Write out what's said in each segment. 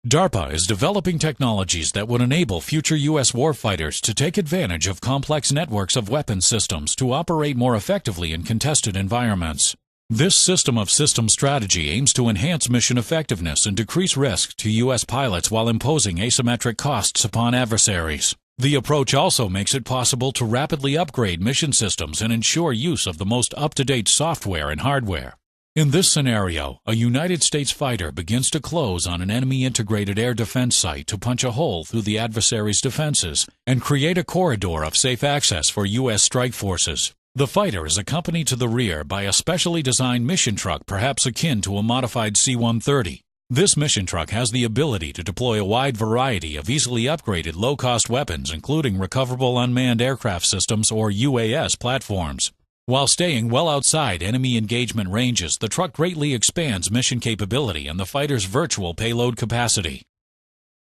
DARPA is developing technologies that would enable future U.S. warfighters to take advantage of complex networks of weapons systems to operate more effectively in contested environments. This system of systems strategy aims to enhance mission effectiveness and decrease risk to U.S. pilots while imposing asymmetric costs upon adversaries. The approach also makes it possible to rapidly upgrade mission systems and ensure use of the most up-to-date software and hardware. In this scenario, a United States fighter begins to close on an enemy-integrated air defense site to punch a hole through the adversary's defenses and create a corridor of safe access for U.S. strike forces. The fighter is accompanied to the rear by a specially designed mission truck perhaps akin to a modified C-130. This mission truck has the ability to deploy a wide variety of easily upgraded low-cost weapons, including recoverable unmanned aircraft systems or UAS platforms. While staying well outside enemy engagement ranges, the truck greatly expands mission capability and the fighter's virtual payload capacity.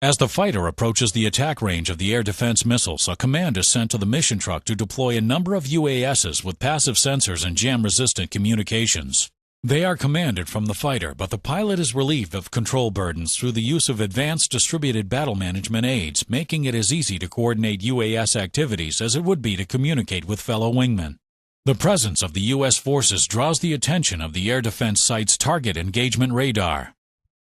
As the fighter approaches the attack range of the air defense missiles, a command is sent to the mission truck to deploy a number of UASs with passive sensors and jam-resistant communications. They are commanded from the fighter, but the pilot is relieved of control burdens through the use of advanced distributed battle management aids, making it as easy to coordinate UAS activities as it would be to communicate with fellow wingmen. The presence of the U.S. forces draws the attention of the air defense site's target engagement radar.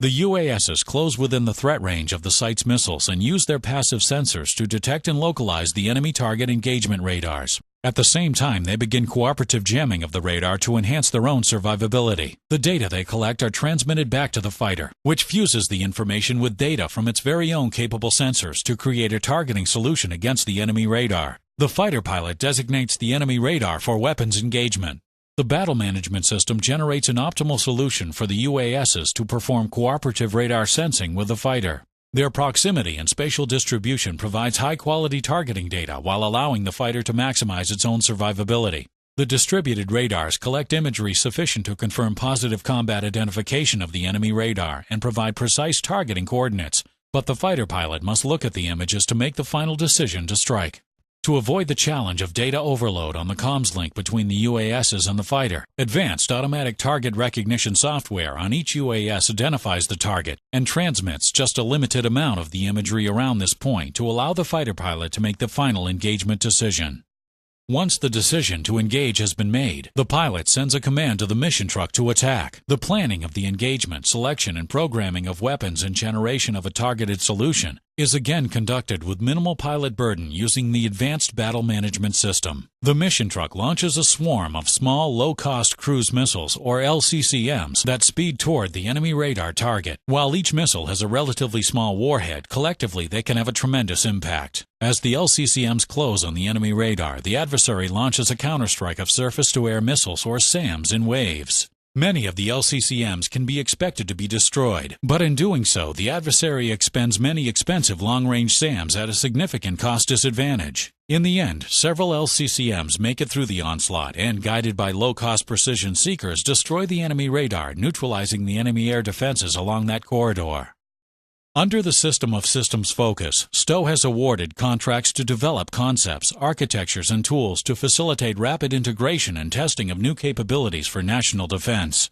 The UASs close within the threat range of the site's missiles and use their passive sensors to detect and localize the enemy target engagement radars. At the same time, they begin cooperative jamming of the radar to enhance their own survivability. The data they collect are transmitted back to the fighter, which fuses the information with data from its very own capable sensors to create a targeting solution against the enemy radar. The fighter pilot designates the enemy radar for weapons engagement. The battle management system generates an optimal solution for the UASs to perform cooperative radar sensing with the fighter. Their proximity and spatial distribution provides high-quality targeting data while allowing the fighter to maximize its own survivability. The distributed radars collect imagery sufficient to confirm positive combat identification of the enemy radar and provide precise targeting coordinates, but the fighter pilot must look at the images to make the final decision to strike. To avoid the challenge of data overload on the comms link between the UASs and the fighter, advanced automatic target recognition software on each UAS identifies the target and transmits just a limited amount of the imagery around this point to allow the fighter pilot to make the final engagement decision. Once the decision to engage has been made, the pilot sends a command to the mission truck to attack. The planning of the engagement, selection, and programming of weapons and generation of a targeted solution is again conducted with minimal pilot burden using the Advanced Battle Management System. The mission truck launches a swarm of small, low-cost cruise missiles, or LCCMs, that speed toward the enemy radar target. While each missile has a relatively small warhead, collectively they can have a tremendous impact. As the LCCMs close on the enemy radar, the adversary launches a counterstrike of surface-to-air missiles, or SAMs, in waves. Many of the LCCMs can be expected to be destroyed, but in doing so, the adversary expends many expensive long-range SAMs at a significant cost disadvantage. In the end, several LCCMs make it through the onslaught and, guided by low-cost precision seekers, destroy the enemy radar, neutralizing the enemy air defenses along that corridor. Under the System of Systems focus, STO has awarded contracts to develop concepts, architectures, and tools to facilitate rapid integration and testing of new capabilities for national defense.